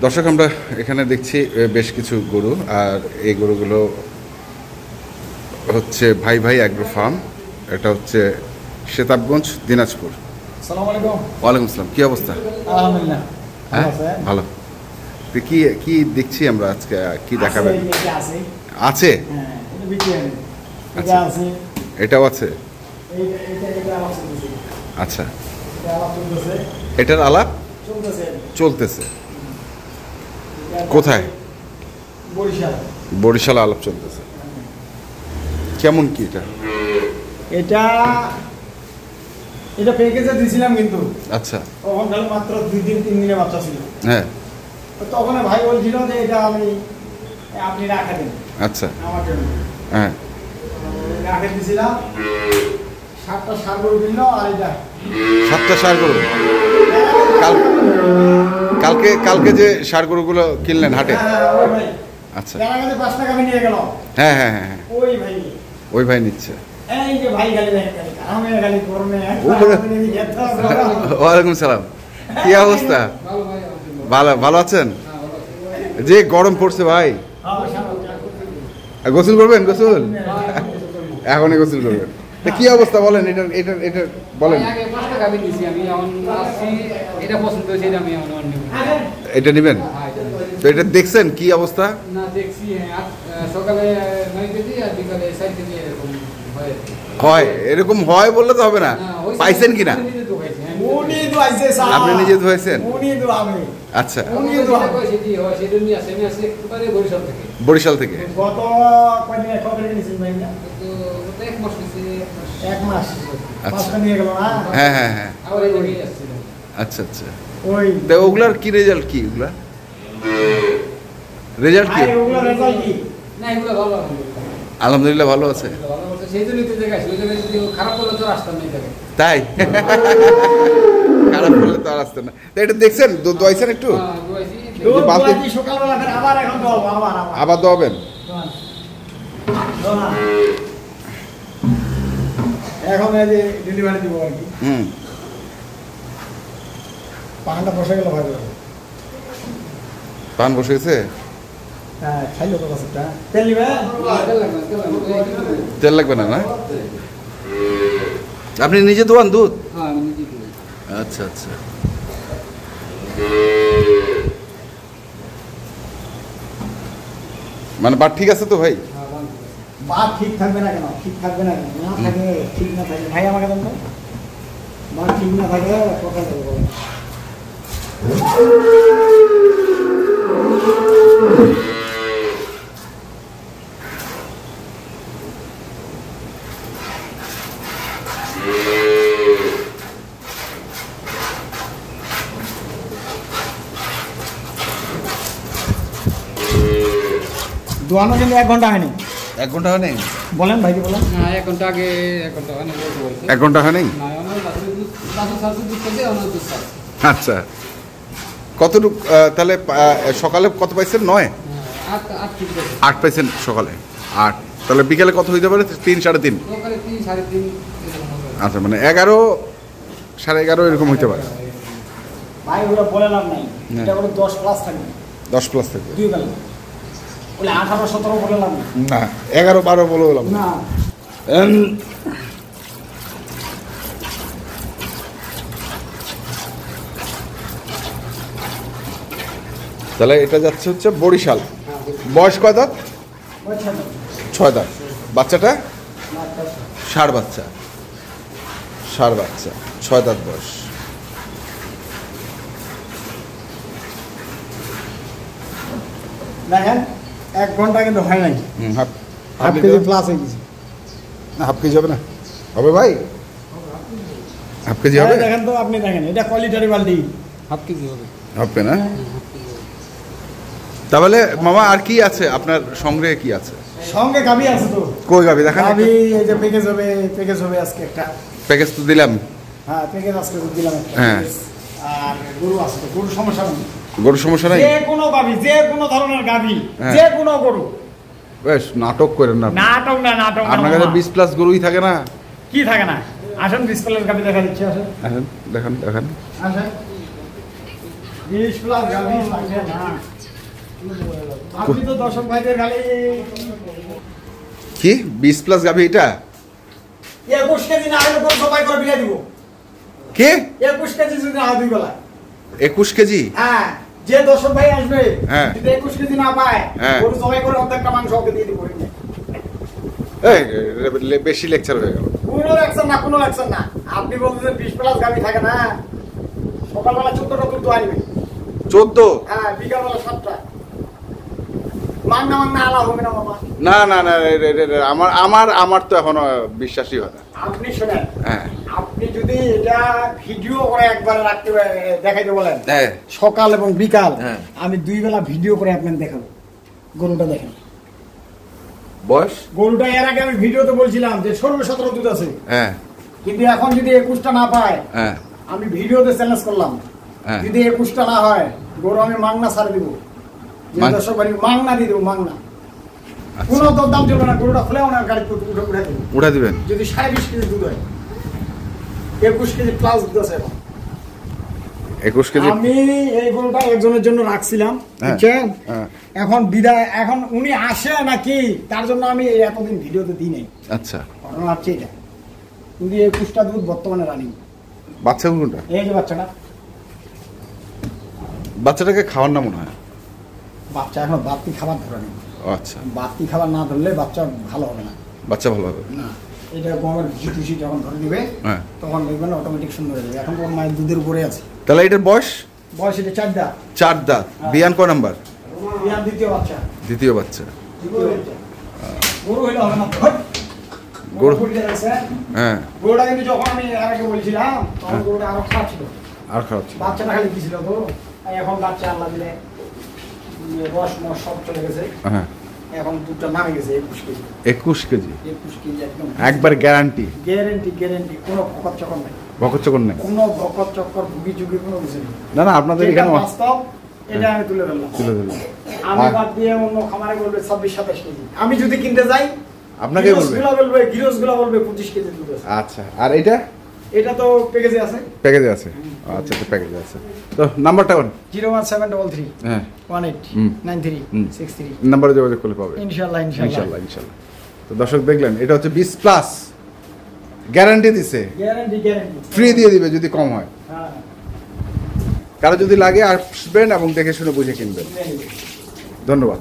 দর্শক, আমরা এখানে দেখছি বেশ কিছু গরু, আর এই গরুগুলো হচ্ছে ভাই ভাই অ্যাগ্রো ফার্ম। এটা হচ্ছে সেতাবগঞ্জ, দিনাজপুর। আসসালামু আলাইকুম। ওয়ালাইকুম আসসালাম। কি অবস্থা? আলহামদুলিল্লাহ। হ্যাঁ, ভালো। তো কি কি দেখছি আমরা আজকে? কি দেখাবেন? আছে? এটাও আছে। আচ্ছা, এটার আলাপ চলতেছে কোথায়? বরিশাল আলাপ চলতেছে। কেমন কি এটা? এটা এটা প্যাকেজে দিয়েছিলাম কিন্তু। আচ্ছা, তখন খালি মাত্র 2 দিন 3 দিনের বাচ্চা ছিল। হ্যাঁ, তখন ভাই বলছিল যে এটা আপনি রাখা দেন। আচ্ছা, আমার জন্য। হ্যাঁ, রাখা দিয়েছিলাম। 7টা ষাঁড় গরু কিনলো, আর এটা 7টা ষাঁড় গরু। কালকে যে ষাঁড় গরুগুলো কিনলেন হাটে? ওই ভাই। আচ্ছা, তার আগে 5 টাকা নিয়ে গেল। হ্যাঁ হ্যাঁ হ্যাঁ, ওই ভাই নিচ্ছে। এই যে ভাই গালি দেখেন, আমি গালি করবে। ওয়ালাইকুম সালাম। কি অবস্থা? ভালো, ভালো আছেন? যে গরম পড়ছে ভাই, গোসল করবেন? গোসল এখনই গোসল করবেন? কি অবস্থা বলেন, এটা বলেন। এটা নেবেন তো? এটা দেখছেন কি অবস্থা? হয় এরকম হয় বললে তো হবে না। পাইছেন কিনা? আপনি নিজে ধুয়েছেন? আচ্ছা, বরিশাল থেকে। হ্যাঁ হ্যাঁ হ্যাঁ, আচ্ছা আচ্ছা। ওগুলার কি রেজাল্ট? কি ওগুলা রেজাল্ট কি? আলহামদুলিল্লাহ ভালো আছে। তাই? খারাপ করলে তো আর আসতে না। এটা দেখছেন দোয়াইছেন একটু? আবার দোয়াবেন? এখন এই যে ডেলিভারি দিব আর কি। পানটা বসে গেল ভাই। পান বসে গেছে? হ্যাঁ, খাইলো তো বাসটা। তেল নিবে? তেল লাগবে না? না, আপনি নিজে দোয়ান দুধ? হ্যাঁ, আমি নিজে দোয়াই। আচ্ছা আচ্ছা। মানে বাট ঠিক আছে তো ভাই? বাট ঠিক থাকবে না কেন? ঠিক থাকবে না কেন? না থাকে, ঠিক না থাকে। ভাই আমাকে দেন তো। বাট ঠিক না থাকে কথা বলবো। দোয়ানো কিন্তু 1 ঘন্টা হয়নি। 1 ঘন্টা হয়নি? বলেন ভাইকে বলেন। না, 1 ঘন্টা আগে 1 ঘন্টা হয়নি। 1 ঘন্টা হয়নি? আচ্ছা, কতটুকু তাহলে? সকালে কত পাইছেন? 9? 8 পাইছেন সকালে। 8, তাহলে বিকেলে কত হইতে পারে? 3 সাড়ে 3? আচ্ছা, মানে 11 সাড়ে 11 এরকম হইতে পারে। ভাই ওরা বলে লাভ নাই, এটা করে 10 প্লাস থাকবে। 10 প্লাস থাকবে 2 বেলা। বলে 18 17 বলে লাভ না, 11 12 বলে লাভ না। তাহলে এটা যাচ্ছে হচ্ছে বরিশাল। বয়স কয় দাঁত? 6 দাঁত। বাচ্চাটা ষাঁড় বাচ্চা। 6 দাঁত বয়স। দেখেন 1 ঘন্টা কিন্তু হয় নাই। হাফ কেজি প্লাস হয়ে গেছে। হাফ কেজি হবে না? হবে ভাই, হাফ কেজি হবে। দেখেন তো, আপনি দেখেন, এটা কোয়ালিটারি বালতি। হাফ কেজি হবে। হবে না? তাহলে মামা আর কি আছে আপনার সংগ্রহে? কি আছে সঙ্গে? গাবি আছে তো। কই গাবি দেখান? গাবি এই যে প্যাকেজ হবে আজকে একটা। প্যাকেজ তো দিলাম। হ্যাঁ, প্যাকেজ আজকে দিলাম একটা। হ্যাঁ, আর গরু আছে তো, গরু সমস্যা নেই। গরু সমস্যা নাই? যে কোনো গাবি, যে কোনো ধরনের গাবি, যে কোনো গরু। বেশ, নাটক করেন না। নাটক না, নাটক না। আপনার কাছে 20 প্লাস গরুই থাকে না? কি থাকে না? আসেন, 20 প্লাস গাবি দেখা দিচ্ছি। আসেন, দেখান। আসেন। 20 প্লাস গাভী লাগবে না। আপনি তো দর্শক ভাইদের খালি কি 20+ গাভী এটা 21 কেজি না হলে কোন সবাই করে বিলাই দিব। কে 21 কেজি যদি না হয় দুই বেলা। 21 কেজি? হ্যাঁ, যে দর্শক ভাই আসবে হ্যাঁ। যদি 21 কেজি না পায় হ্যাঁ। গরু সবাই করে অর্ধেকটা মাংস ওকে দিয়ে দিব। এই বেশি লেকচার হয়ে গেল। কোনো লেকচার না, কোনো লেকচার না। আপনি বলতেছেন 20 প্লাস গাভী থাকে না, সকালবেলা 14টা দুধ আনবে। 14? হ্যাঁ, বিকালবেলা 7টা। মাংনা আলা হবে না মামা। না না না আমার তো এখনো বিশ্বাসই হয় না। আপনি শোনেন, হ্যাঁ আপনি যদি এটা ভিডিও করে একবার রাখতে দেখাইতে বলেন হ্যাঁ সকাল এবং বিকাল, হ্যাঁ। আমি 2 বেলা ভিডিও করে আপনাকে দেখাবো। গরুটা দেখেন, বয়স? গরুটা এর আগে আমি ভিডিওতে বলছিলাম যে 16-17 দুধ আছে, হ্যাঁ কিন্তু এখন যদি 21টা না পায়, হ্যাঁ আমি ভিডিওতে চ্যালেঞ্জ করলাম, হ্যাঁ। যদি 21টা না হয় গরু আমি মাংনা ছাড়ে দিব। যে মাং- দর্শক বাড়ি মাংনা দিয়ে দেবো, মাংনা। আচ্ছা। কোনো তোর দাম চলবে না, গরুটা খুলেও না, গাড়ি উঠে দেবো। উঠা দিবেন? যদি 20.5 কেজি দুধ হয়, 21 কেজি প্লাস দুধ আছে এখন। 21 কেজি? আমি এই গরুটা একজনের জন্য রাখছিলাম, হ্যাঁ, বুঝছেন? হ্যাঁ। এখন বিদায়, এখন উনি আসে নাকি তার জন্য আমি এতদিন ভিডিওতে দিই নাই। আচ্ছা। ঘটনা হচ্ছে এটা, কিন্তু 21টা দুধ বর্তমানে রানিং। বাচ্চা কোনটা? এই যে বাচ্চাটা, বাচ্চাটাকে খাওয়ার না মনে হয়। বাচ্চা এখন বাড়তি খাবার ধরে নেই। ও আচ্ছা, বাড়তি খাবার না ধরলে বাচ্চা ভালো হবে না। বাচ্চা ভালো হবে না, এটা গমের ঘুষি যখন ধরে দিবে হ্যাঁ। তখন দেখবেন অটোমেটিক সুন্দর হয়ে যাবে। এখন ওর মায়ের দুধের উপরে আছে। তাহলে এটার বয়স? বয়স এটা 4 দাঁত। 4 দাঁত। বিয়ান কয় নাম্বার? ইয়ার দ্বিতীয় বাচ্চা। দ্বিতীয় বাচ্চা। দ্বিতীয় বাচ্চা। গরু হইলে হবে না তো। গরু ফুটে গেছে। হ্যাঁ। গরুটা কিন্তু যখন আমি এর আগে বলছিলাম তখন গরুটা আরো খারাপ ছিল। আর খারাপ ছিল? বাচ্চাটা খালি দিছিল তো, আর এখন বাচ্চা আল্লাহ দিলে রস মস সব চলে গেছে। হ্যাঁ। এখন দুধটা নামে গেছে 21 কেজি। 21 কেজি? 21 কেজি একদম একবার গ্যারান্টি? গ্যারেন্টি, কোনো ভকত চকর নাই। বকর চকর নেই? কোনো ভকত চক্কর ভুগি চুগি কোনো কিছু নেই। না না, আপনাদের যেটা এখানে বাস্তব এটা আমি তুলে ধরলাম। তুলে দিলাম। আমি আর- বাদ দিয়ে অন্য খামারে বলবে 26-27 কেজি। আমি যদি কিনতে যাই আপনাকেই বলবে? গিরোজগুলো বলবে 25 কেজি দুধ আছে। আচ্ছা, আর এটা এটা তো প্যাকেজে আছে। প্যাকেজে আছে? আচ্ছা, তো প্যাকেজে আছে। তো নাম্বারটা কোন? 01733 হ্যাঁ, 1893 হুম। 63। নাম্বারে যোগাযোগ করলে পাবে ইনশাআল্লাহ ইনশাল্লাহ ইনশাল্লাহ। তো দর্শক দেখলেন, এটা হচ্ছে 20+, গ্যারান্টি দিছে, গ্যারান্টি ফ্রি দিয়ে দিবে যদি কম হয়। হ্যাঁ, কারো যদি লাগে আসবেন এবং দেখে শুনে বুঝে কিনবেন। ধন্যবাদ।